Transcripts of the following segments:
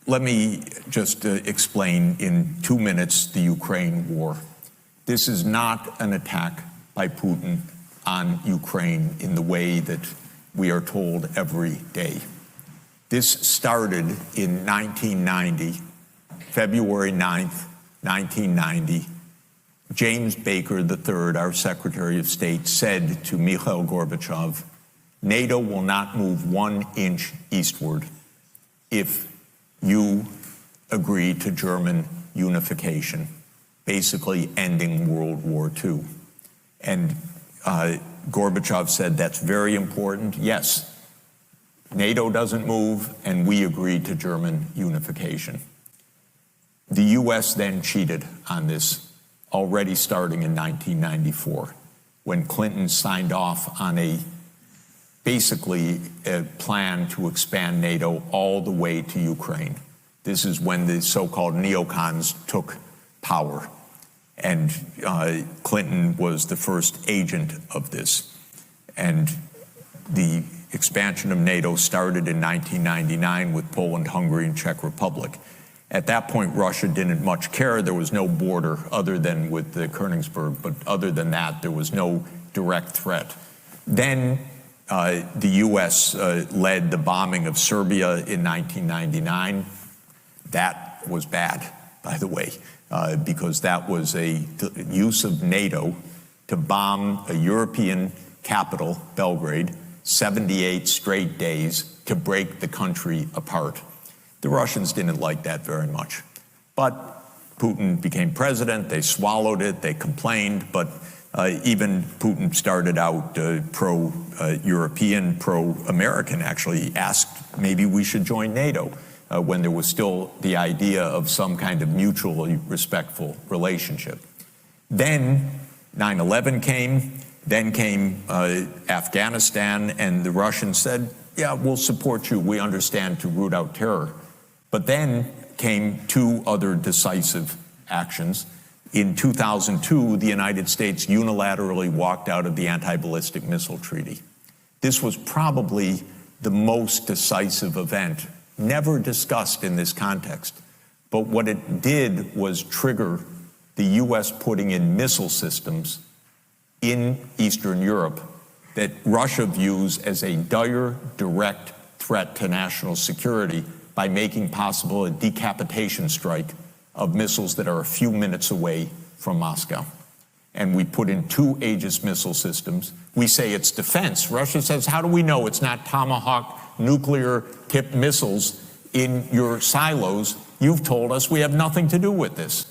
let me just explain in 2 minutes the Ukraine war. This is not an attack by Putin on Ukraine in the way that we are told every day. This started in 1990, February 9th, 1990. James Baker III, our Secretary of State, said to Mikhail Gorbachev, NATO will not move 1 inch eastward if you agree to German unification, basically ending World War II. And Gorbachev said, that's very important. Yes, NATO doesn't move, and we agreed to German unification. The U.S. then cheated on this, already starting in 1994, when Clinton signed off on basically a plan to expand NATO all the way to Ukraine. This is when the so-called neocons took power, and Clinton was the first agent of this. And the expansion of NATO started in 1999 with Poland, Hungary, and Czech Republic. At that point, Russia didn't much care. There was no border other than with the Königsberg, but other than that, there was no direct threat. Then the U.S. led the bombing of Serbia in 1999. That was bad, by the way, because that was a use of NATO to bomb a European capital, Belgrade, 78 straight days to break the country apart. The Russians didn't like that very much. But Putin became president, they swallowed it, they complained, but even Putin started out pro-European, pro-American, actually asked maybe we should join NATO when there was still the idea of some kind of mutually respectful relationship. Then 9/11 came, then came Afghanistan, and the Russians said, yeah, we'll support you, we understand, to root out terror. But then came 2 other decisive actions. In 2002, the United States unilaterally walked out of the anti-ballistic missile treaty. This was probably the most decisive event, never discussed in this context. But what it did was trigger the U.S. putting in missile systems in Eastern Europe that Russia views as a dire, direct threat to national security by making possible a decapitation strike of missiles that are a few minutes away from Moscow. And we put in 2 Aegis missile systems. We say it's defense. Russia says, how do we know it's not Tomahawk nuclear-tipped missiles in your silos? You've told us we have nothing to do with this.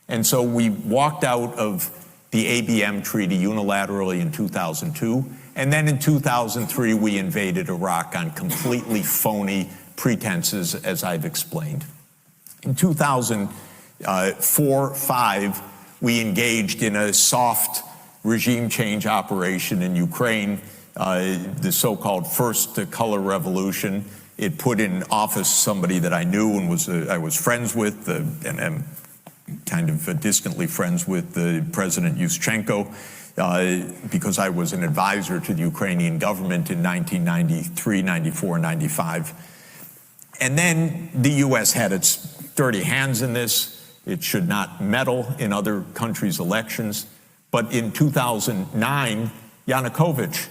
And so we walked out of the ABM treaty unilaterally in 2002. And then in 2003, we invaded Iraq on completely phony pretenses, as I've explained. In 2004-05, we engaged in a soft regime change operation in Ukraine, the so-called First Color Revolution. It put in office somebody that I knew and I was friends with, and am kind of distantly friends with President Yushchenko, because I was an advisor to the Ukrainian government in 1993, 94, 95. And then the U.S. had its dirty hands in this. It should not meddle in other countries' elections. But in 2009, Yanukovych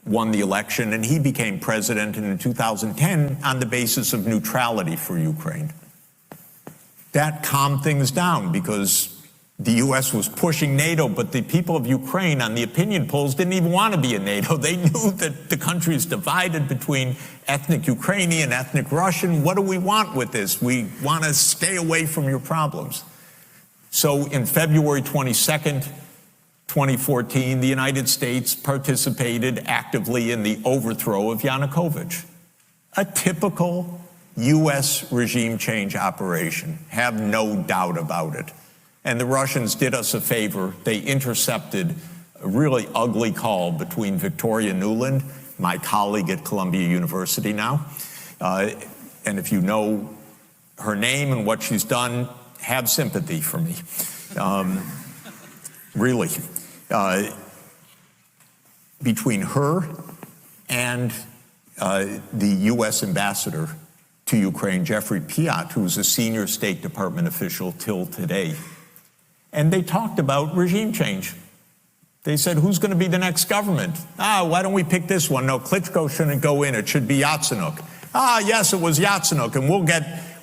won the election, and he became president in 2010 on the basis of neutrality for Ukraine. That calmed things down because the U.S. was pushing NATO, but the people of Ukraine on the opinion polls didn't even want to be in NATO. They knew that the country is divided between ethnic Ukrainian, ethnic Russian. What do we want with this? We want to stay away from your problems. So in February 22nd, 2014, the United States participated actively in the overthrow of Yanukovych. A typical U.S. regime change operation, have no doubt about it. And the Russians did us a favor. They intercepted a really ugly call between Victoria Nuland, my colleague at Columbia University now, and if you know her name and what she's done, have sympathy for me. Really. Between her and the U.S. ambassador to Ukraine, Jeffry Sachs, who's a senior State Department official till today. And they talked about regime change. They said, who's going to be the next government? Why don't we pick this one? No, Klitschko shouldn't go in. It should be Yatsenyuk. Yes, it was Yatsenyuk, and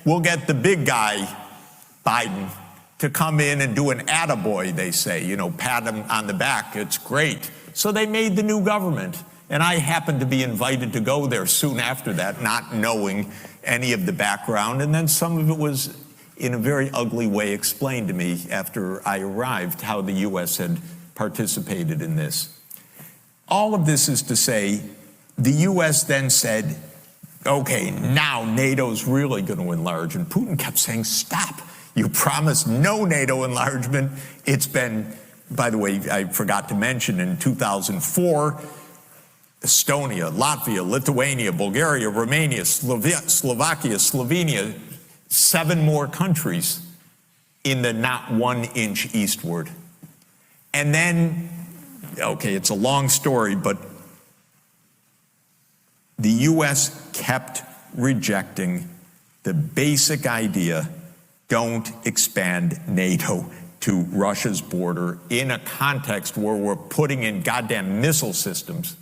we'll get the big guy, Biden, to come in and do an attaboy, they say, pat him on the back. It's great. So they made the new government. And I happened to be invited to go there soon after that, not knowing any of the background. And then some of it was, in a very ugly way, explained to me after I arrived, how the U.S. had participated in this. All of this is to say, the U.S. then said, okay, now NATO's really going to enlarge. And Putin kept saying, stop. You promised no NATO enlargement. It's been, by the way, I forgot to mention, in 2004, Estonia, Latvia, Lithuania, Bulgaria, Romania, Slovakia, Slovenia, 7 more countries in the not 1 inch eastward. And then, okay, it's a long story, but the U.S. kept rejecting the basic idea, don't expand NATO to Russia's border in a context where we're putting in goddamn missile systems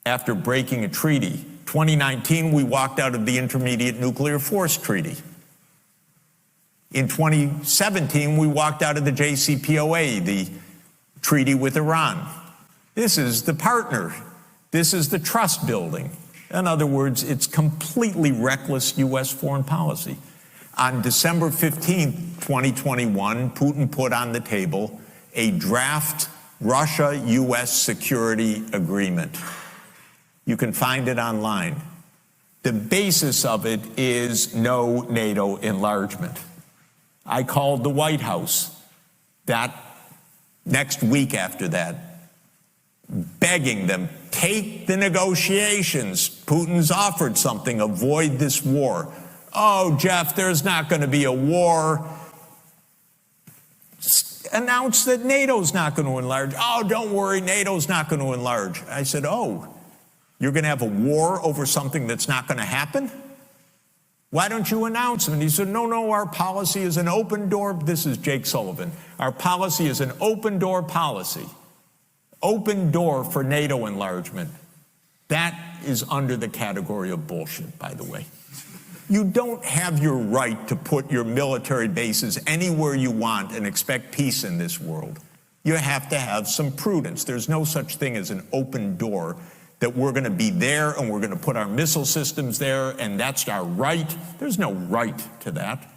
after breaking a treaty. 2019, we walked out of the Intermediate Nuclear Force Treaty. In 2017, we walked out of the JCPOA, the treaty with Iran. This is the partner. This is the trust building. In other words, it's completely reckless U.S. foreign policy. On December 15, 2021, Putin put on the table a draft Russia-U.S. security agreement. You can find it online. The basis of it is no NATO enlargement. I called the White House that next week after that, begging them, take the negotiations. Putin's offered something, avoid this war. Oh, Jeff, there's not going to be a war. Announce that NATO's not going to enlarge. Oh, don't worry, NATO's not going to enlarge. I said, oh, you're going to have a war over something that's not going to happen? Why don't you announce it? And he said, no, our policy is an open door. This is Jake Sullivan. Our policy is an open door policy. Open door for NATO enlargement. That is under the category of bullshit, by the way. You don't have your right to put your military bases anywhere you want and expect peace in this world. You have to have some prudence. There's no such thing as an open door that we're going to be there and we're going to put our missile systems there and that's our right. There's no right to that.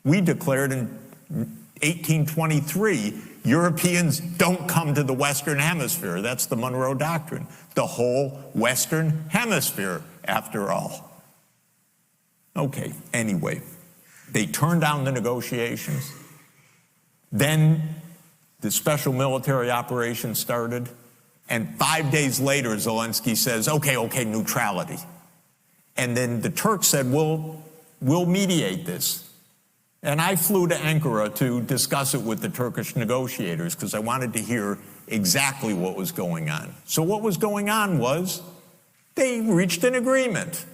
We declared in 1823, Europeans don't come to the Western Hemisphere. That's the Monroe Doctrine. The whole Western Hemisphere, after all. Okay, anyway, they turned down the negotiations. Then the special military operation started. And 5 days later, Zelensky says, okay, neutrality. And then the Turks said, we'll mediate this. And I flew to Ankara to discuss it with the Turkish negotiators because I wanted to hear exactly what was going on. So what was going on was they reached an agreement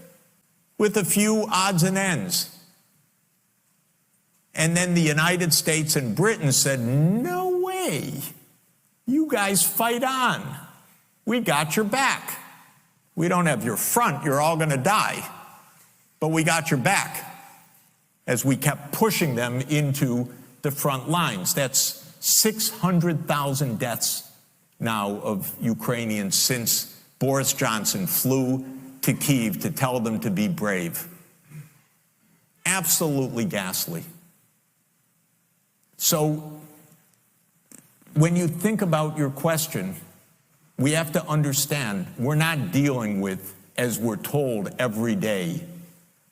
with a few odds and ends. And then the United States and Britain said, no way, you guys fight on. We got your back. We don't have your front, you're all going to die. But we got your back as we kept pushing them into the front lines. That's 600,000 deaths now of Ukrainians since Boris Johnson flew to Kyiv to tell them to be brave. Absolutely ghastly. So when you think about your question, we have to understand we're not dealing with, as we're told every day,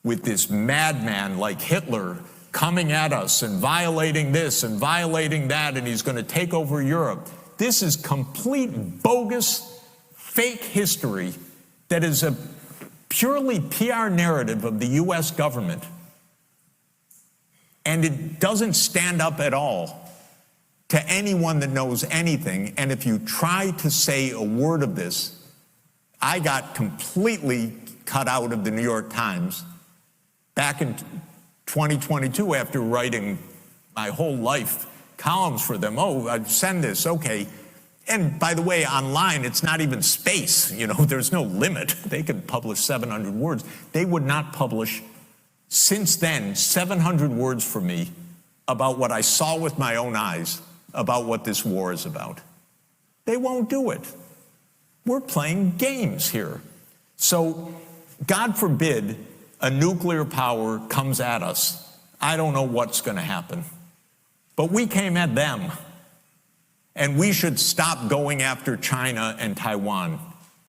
with this madman like Hitler coming at us and violating this and violating that, and he's going to take over Europe. This is complete bogus, fake history that is a purely PR narrative of the U.S. government. And it doesn't stand up at all to anyone that knows anything. And if you try to say a word of this, I got completely cut out of the New York Times Back in 2022, after writing my whole life columns for them, oh, I'd send this, okay. And by the way, online, it's not even space. There's no limit. They can publish 700 words. They would not publish, since then, 700 words for me about what I saw with my own eyes about what this war is about. They won't do it. We're playing games here. So, God forbid a nuclear power comes at us. I don't know what's going to happen. But we came at them. And we should stop going after China and Taiwan.